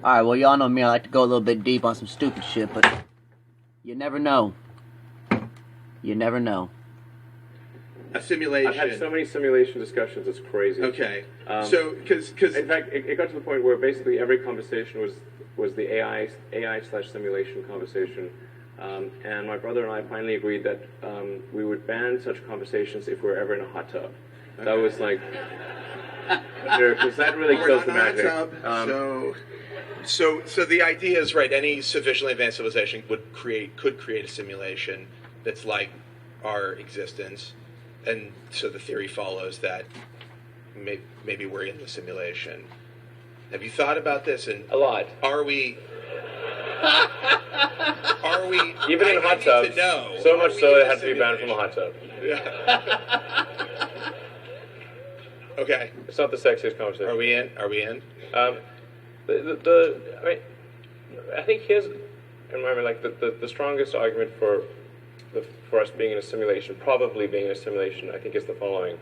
Alright, well, y'all know me. I like to go a little bit deep on some stupid shit, but you never know. You never know. A simulation. I've had so many simulation discussions, it's crazy. Okay. So, because in fact, it got to the point where basically every conversation was the AI/simulation conversation. And my brother and I finally agreed that we would ban such conversations if we were ever in a hot tub. Okay. That was like, because that really kills the magic. So the idea is, right, any sufficiently advanced civilization could create a simulation that's like our existence, and so the theory follows that maybe we're in the simulation. Have you thought about this? And a lot. Are we even in hot tubs? So much so it had to be banned from a hot tub. Yeah. Okay. It's not the sexiest conversation. Are we in? I think here's, in my mind, like the strongest argument for us being in a simulation, probably being in a simulation, I think is the following: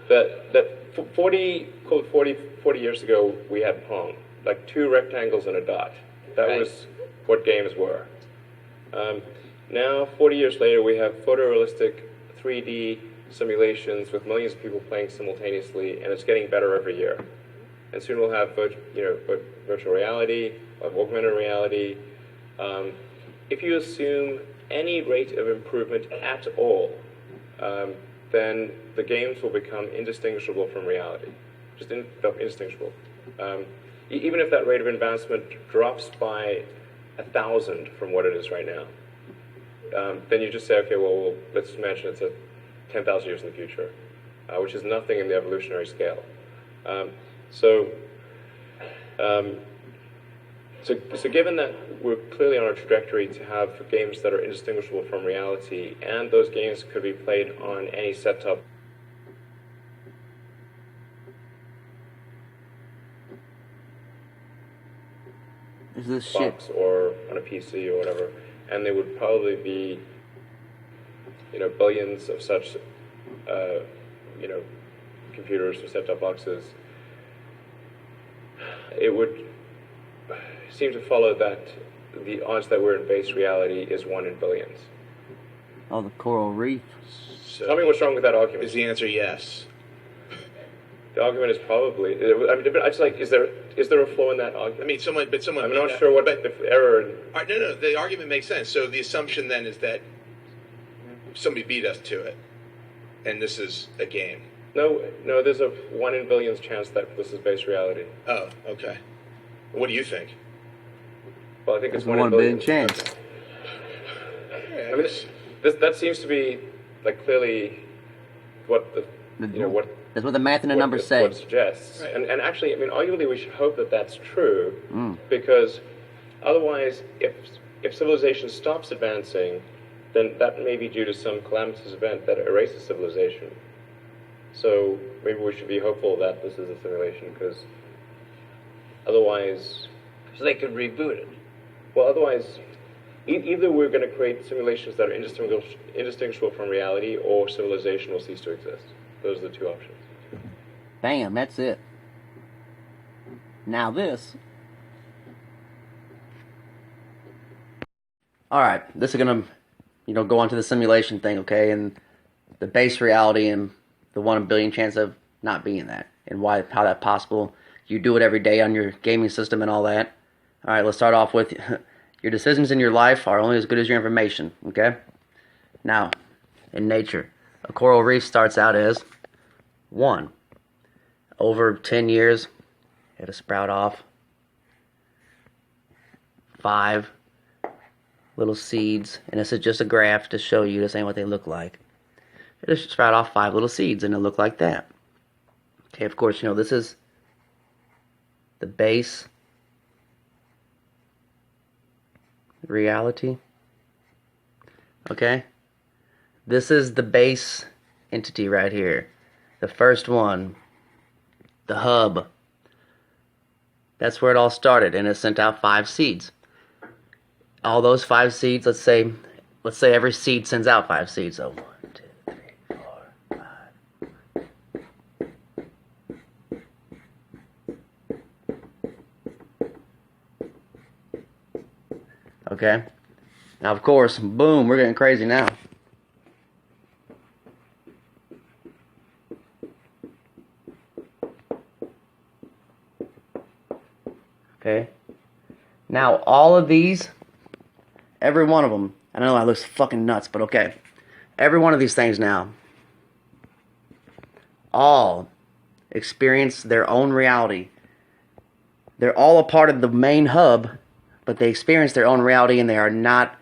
that 40 years ago we had Pong, like two rectangles and a dot. That was what games were. Now, 40 years later, we have photorealistic 3D simulations with millions of people playing simultaneously, and it's getting better every year. And soon we'll have virtual reality, augmented reality. If you assume any rate of improvement at all, then the games will become indistinguishable from reality. Just indistinguishable. Even if that rate of advancement drops by 1,000 from what it is right now, then you just say, okay, well, let's imagine it's 10,000 years in the future, which is nothing in the evolutionary scale. So given that we're clearly on a trajectory to have games that are indistinguishable from reality, and those games could be played on any set-top box or on a PC or whatever, and there would probably be, billions of such, computers or set-top boxes. It would seem to follow that the odds that we're in base reality is 1 in billions. Oh, the coral reef. So tell me what's wrong with that argument. Is the answer yes? The argument is probably. I just like. Is there a flaw in that argument? I mean, someone. I'm not sure what the error. No. The argument makes sense. So the assumption then is that somebody beat us to it, and this is a game. No. There's a 1 in billions chance that this is base reality. Oh, okay. What do you think? Well, I think it's 1 in billion chance. Okay. I mean, that seems to be like clearly what what. That's what the math and the numbers say. What it suggests. Right. And actually, I mean, arguably we should hope that that's true, because otherwise, if civilization stops advancing, then that may be due to some calamitous event that erases civilization. So maybe we should be hopeful that this is a simulation, because otherwise... So they could reboot it. Well, otherwise, either we're going to create simulations that are indistinguishable from reality, or civilization will cease to exist. Those are the two options. Bam, that's it. Now this. Alright, this is going to, go on to the simulation thing, okay? And the base reality and the 1 in a billion chance of not being that. And how that's possible. You do it every day on your gaming system and all that. Alright, let's start off with your decisions in your life are only as good as your information, okay? Now, in nature, a coral reef starts out as 1. Over 10 years, it'll sprout off 5 little seeds, and this is just a graph to show you this ain't what they look like. It'll sprout off 5 little seeds, and it'll look like that. Okay, of course, this is the base reality. Okay, this is the base entity right here. The first one, the hub. That's where it all started, and it sent out 5 seeds. All those 5 seeds, let's say every seed sends out 5 seeds. So 1, 2, 3, 4, 5. Okay? Now, of course, boom, we're getting crazy now. Okay? Now, all of these, every one of them, I know that looks fucking nuts, but okay. Every one of these things now, all experience their own reality. They're all a part of the main hub, but they experience their own reality, and they are not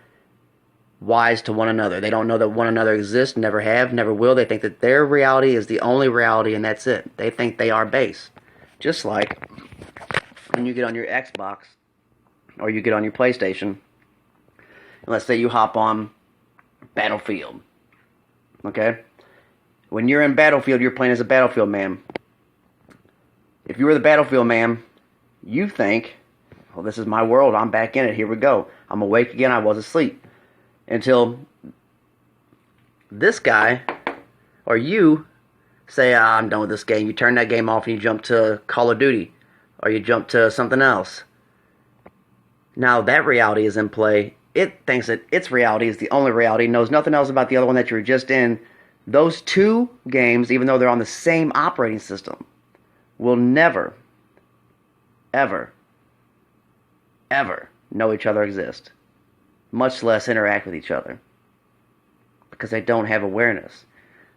wise to one another. They don't know that one another exists, never have, never will. They think that their reality is the only reality, and that's it. They think they are base. Just like when you get on your Xbox or you get on your PlayStation, and let's say you hop on Battlefield. Okay? When you're in Battlefield, you're playing as a Battlefield man. If you were the Battlefield man, you think, well, this is my world. I'm back in it. Here we go. I'm awake again. I was asleep. Until this guy or you say, I'm done with this game. You turn that game off and you jump to Call of Duty. Or you jump to something else. Now that reality is in play. It thinks that its reality is the only reality. Knows nothing else about the other one that you were just in. Those two games, even though they're on the same operating system, will never, ever, ever know each other exist. Much less interact with each other. Because they don't have awareness.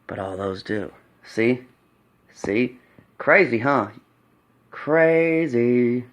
But all those do. See? See? Crazy, huh? Crazy.